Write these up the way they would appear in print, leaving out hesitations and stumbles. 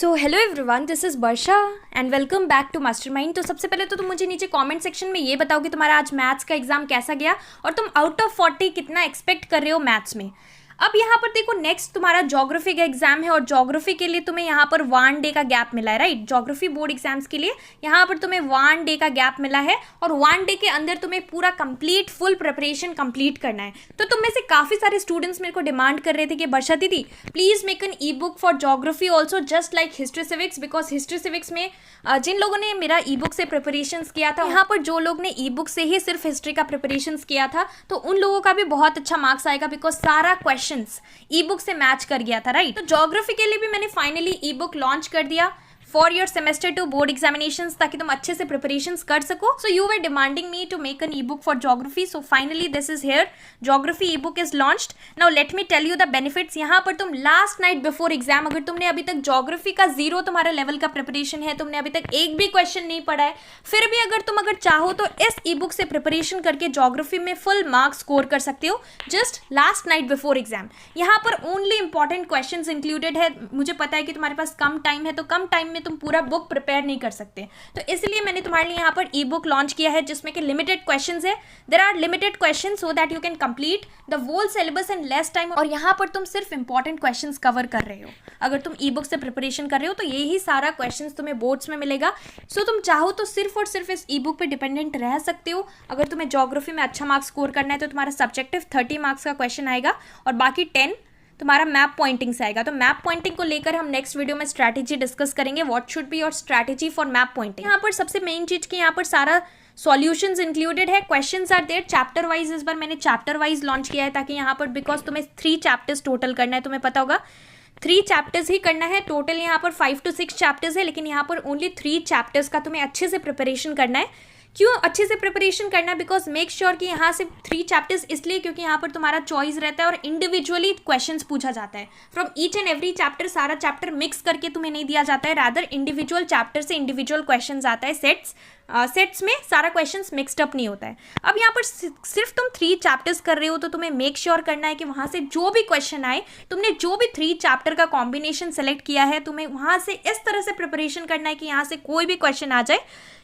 So hello everyone, this is Varsha and welcome back to Mastermind. तो सबसे पहले तो तुम मुझे नीचे कमेंट सेक्शन में ये बताओ कि तुम्हारा आज मैथ्स का एग्जाम कैसा गया और तुम आउट ऑफ 40 कितना एक्सपेक्ट कर रहे हो मैथ्स में। अब यहाँ पर देखो, नेक्स्ट तुम्हारा ज्योग्राफी का एग्जाम है और ज्योग्राफी के लिए तुम्हें यहाँ पर 1 डे का गैप मिला है, राइट। ज्योग्राफी बोर्ड एग्जाम्स के लिए यहाँ पर तुम्हें 1 डे का गैप मिला है और 1 डे के अंदर तुम्हें पूरा कंप्लीट फुल प्रिपरेशन कंप्लीट करना है। तो तुम में से काफ़ी सारे स्टूडेंट्स मेरे को डिमांड कर रहे थे कि वर्षा दीदी please make an ebook for geography also just like history civics, because history civics में जिन लोगों ने मेरा ई बुक से प्रिपरेशन किया था, यहाँ पर जो लोग ने ई बुक से ही सिर्फ हिस्ट्री का प्रिपरेशन किया था तो उन लोगों का भी बहुत अच्छा मार्क्स आएगा, बिकॉज सारा क्वेश्चन ई बुक से मैच कर गया था, राइट। तो ज्योग्राफी के लिए भी मैंने फाइनली ई बुक लॉन्च कर दिया for your semester 2 board examinations, ताकि तुम अच्छे से प्रिपरेशन कर सको। So you were demanding me to make an ebook for geography, so finally this is here, geography ebook is launched. Now let me tell you the benefits. यहाँ पर तुम last night before exam, अगर तुमने अभी तक geography का 0 तुम्हारा level का प्रिपरेशन है, तुमने अभी तक एक भी क्वेश्चन नहीं पढ़ा है, फिर भी अगर चाहो तो इस ई बुक से प्रिपरेशन करके ज्योग्राफी में फुल मार्क्स स्कोर कर सकते हो just last night before exam. यहाँ पर ओनली इंपॉर्टेंट क्वेश्चन इंक्लूडेड है। मुझे पता है कि तुम्हारे पास कम टाइम है, तो कम टाइम में तुम पूरा बुक प्रिपेयर नहीं कर सकते, तो इसलिए मैंने तुम्हारे लिए यहाँ पर ई बुक लॉन्च किया है जिसमें कि लिमिटेड क्वेश्चंस है। There are limited questions so that you can complete the whole syllabus in less time, और यहाँ पर तुम सिर्फ इंपॉर्टेंट क्वेश्चंस कवर कर रहे हो। अगर तुम ई बुक से प्रिपरेशन कर रहे हो तो यही सारा क्वेश्चंस तुम्हें बोर्ड्स में मिलेगा। सो तुम चाहो तो सिर्फ और सिर्फ इस ई बुक पे डिपेंडेंट रह सकते हो। अगर तुम्हें ज्योग्राफी में अच्छा मार्क्स स्कोर करना है तो तुम्हारा सब्जेक्टिव 30 मार्क्स का क्वेश्चन आएगा और बाकी 10 तुम्हारा मैप पॉइंटिंग से आएगा। तो मैप पॉइंटिंग को लेकर हम नेक्स्ट वीडियो में स्ट्रैटेजी डिस्कस करेंगे, what should be your strategy for map pointing. यहाँ पर सबसे मेन चीज की यहाँ पर सारा सॉल्यूशंस इंक्लूडेड है, questions are there chapter wise. इस बार मैंने चैप्टर वाइज लॉन्च किया है ताकि यहाँ पर, बिकॉज तुम्हें 3 चैप्टर्स टोटल करना है, तुम्हें पता होगा 3 चैप्टर्स ही करना है। टोटल यहाँ पर 5 to 6 चैप्टर्स है, लेकिन यहाँ पर ओनली 3 चैप्टर्स का तुम्हें अच्छे से प्रिपरेशन करना है। क्यों अच्छे से प्रिपरेशन करना है? बिकॉज मेक श्योर कि यहाँ से 3 चैप्टर्स, इसलिए क्योंकि यहाँ पर तुम्हारा चॉइस रहता है और इंडिविजुअली क्वेश्चंस पूछा जाता है from each and every chapter. सारा चैप्टर मिक्स करके तुम्हें नहीं दिया जाता है, रादर इंडिविजुअल चैप्टर से इंडिविजुअल क्वेश्चंस आता है। सेट्स में सारा क्वेश्चंस मिक्सड अप नहीं होता है। अब यहाँ पर सिर्फ तुम 3 चैप्टर्स कर रहे हो तो तुम्हें मेक श्योर करना है कि वहाँ से जो भी क्वेश्चन आए, तुमने जो भी 3 चैप्टर का कॉम्बिनेशन सेलेक्ट किया है, तुम्हें वहाँ से इस तरह से प्रिपरेशन करना है कि यहाँ से कोई भी क्वेश्चन आ जाए,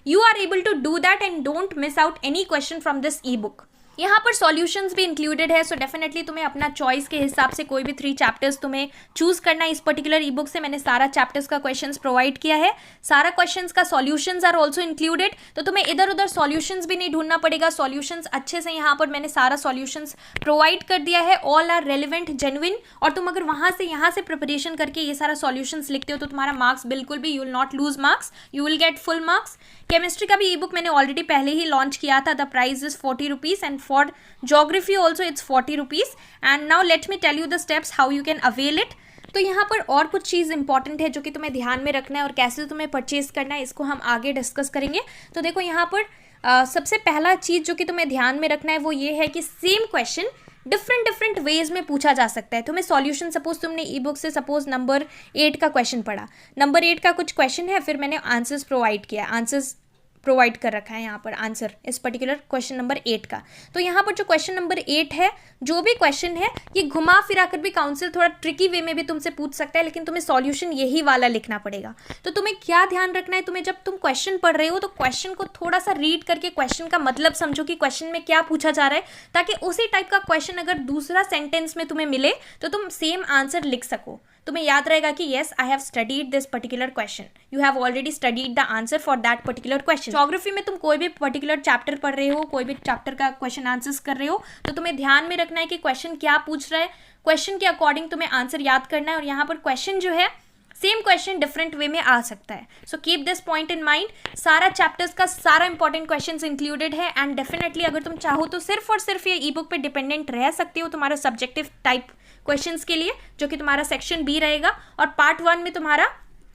you are able to do that and don't miss out any question from this ebook। यहाँ पर सॉल्यूशंस भी इंक्लूडेड है, सो डेफिनेटली तुम्हें अपना चॉइस के हिसाब से कोई भी 3 चैप्टर्स तुम्हें चूज करना है। इस पर्टिकुलर ई बुक से मैंने सारा चैप्टर्स का क्वेश्चंस प्रोवाइड किया है, सारा क्वेश्चंस का सॉल्यूशंस आर ऑल्सो इंक्लूडेड, तो तुम्हें इधर उधर सॉल्यूशंस भी नहीं ढूंढना पड़ेगा। सॉल्यूशंस अच्छे से यहाँ पर मैंने सारा सॉल्यूशंस प्रोवाइड कर दिया है, ऑल आर रेलिवेंट जेन्युइन। और तुम अगर वहाँ से यहाँ से प्रिपरेशन करके ये सारा सॉल्यूशंस लिखते हो तो तुम्हारा मार्क्स बिल्कुल भी, you will not lose marks, you will get full marks. Chemistry का भी ई बुक मैंने ऑलरेडी पहले ही लॉन्च किया था, the price is 40 rupees and for geography also it's 40 rupees. And now let me tell you the steps how you can avail it. तो यहाँ पर और कुछ चीज़ इंपॉर्टेंट है जो कि तुम्हें ध्यान में रखना है और कैसे तुम्हें परचेज करना है, इसको हम आगे डिस्कस करेंगे। तो देखो यहाँ पर सबसे पहला चीज़ जो कि तुम्हें ध्यान में रखना है वो ये है कि सेम क्वेश्चन डिफरेंट वेज में पूछा जा सकता है। तुम्हें सॉल्यूशन, सपोज तुमने ई बुक से सपोज नंबर 8 का क्वेश्चन पढ़ा, नंबर 8 का कुछ क्वेश्चन है, फिर मैंने आंसर्स प्रोवाइड किया, आंसर्स प्रोवाइड कर रखा है यहाँ पर आंसर इस पर्टिकुलर क्वेश्चन नंबर 8 का। तो यहाँ पर जो क्वेश्चन नंबर 8 है, जो भी क्वेश्चन है, ये घुमा फिरा कर भी काउंसिल थोड़ा ट्रिकी वे में भी तुमसे पूछ सकता है, लेकिन तुम्हें सॉल्यूशन यही वाला लिखना पड़ेगा। तो तुम्हें क्या ध्यान रखना है, तुम्हें जब तुम क्वेश्चन पढ़ रहे हो तो क्वेश्चन को थोड़ा सा रीड करके क्वेश्चन का मतलब समझो कि क्वेश्चन में क्या पूछा जा रहा है, ताकि उसी टाइप का क्वेश्चन अगर दूसरा सेंटेंस में तुम्हें मिले तो तुम सेम आंसर लिख सको। तुम्हें याद रहेगा कि yes I have studied this particular question, you have already studied the answer for that particular question. Geography में तुम कोई भी पर्टिकुलर चैप्टर पढ़ रहे हो, कोई भी चैप्टर का क्वेश्चन आंसर्स कर रहे हो, तो तुम्हें ध्यान में रखना है कि क्वेश्चन क्या पूछ रहा है, क्वेश्चन के अकॉर्डिंग तुम्हें आंसर याद करना है। और यहाँ पर क्वेश्चन जो है, सेम क्वेश्चन डिफरेंट वे में आ सकता है, so keep this point in mind. सारा चैप्टर्स का सारा इंपॉर्टेंट क्वेश्चंस इंक्लूडेड है एंड डेफिनेटली अगर तुम चाहो तो सिर्फ और सिर्फ ये ई बुक पे डिपेंडेंट रह सकते हो तुम्हारा सब्जेक्टिव टाइप क्वेश्चंस के लिए, जो कि तुम्हारा सेक्शन बी रहेगा, और पार्ट 1 में तुम्हारा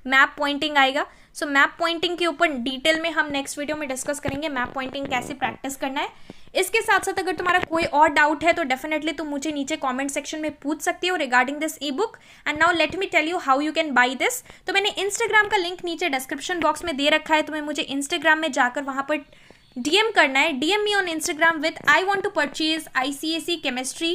मैप पॉइंटिंग आएगा। सो मैप पॉइंटिंग के ऊपर डिटेल में हम नेक्स्ट वीडियो में डिस्कस करेंगे, मैप पॉइंटिंग कैसे प्रैक्टिस करना है। इसके साथ साथ अगर तुम्हारा कोई और डाउट है तो डेफिनेटली तुम मुझे नीचे कमेंट सेक्शन में पूछ सकती हो regarding this ebook. And now let me tell you how you can buy this. तो मैंने इंस्टाग्राम का लिंक नीचे डिस्क्रिप्शन बॉक्स में दे रखा है, तुम्हें मुझे इंस्टाग्राम में जाकर वहाँ पर DM करना है, DM me on Instagram with I want to purchase ICAC chemistry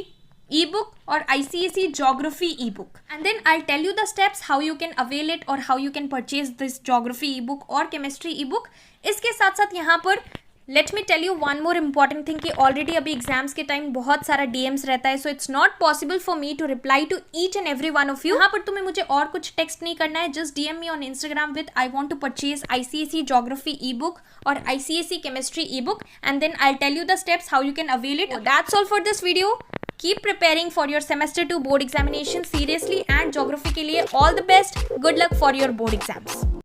ebook or ICSE geography ebook, and then I'll tell you the steps how you can avail it or how you can purchase this geography ebook or chemistry ebook. इसके साथ साथ यहाँ पर let me tell you one more important thing कि already अभी exams के time बहुत सारा डीएम्स रहता है, so it's not possible for me to reply to each and every one of you. यहाँ पर तुम्हें मुझे और कुछ टेक्स्ट नहीं करना है, just DM me on Instagram with I want to purchase ICSE geography ebook और ICSE chemistry ebook, and then I'll tell you the steps how you can avail it. That's all for this video. Keep preparing for your semester 2 board examination seriously, and geography के लिए all the best. Good luck for your board exams.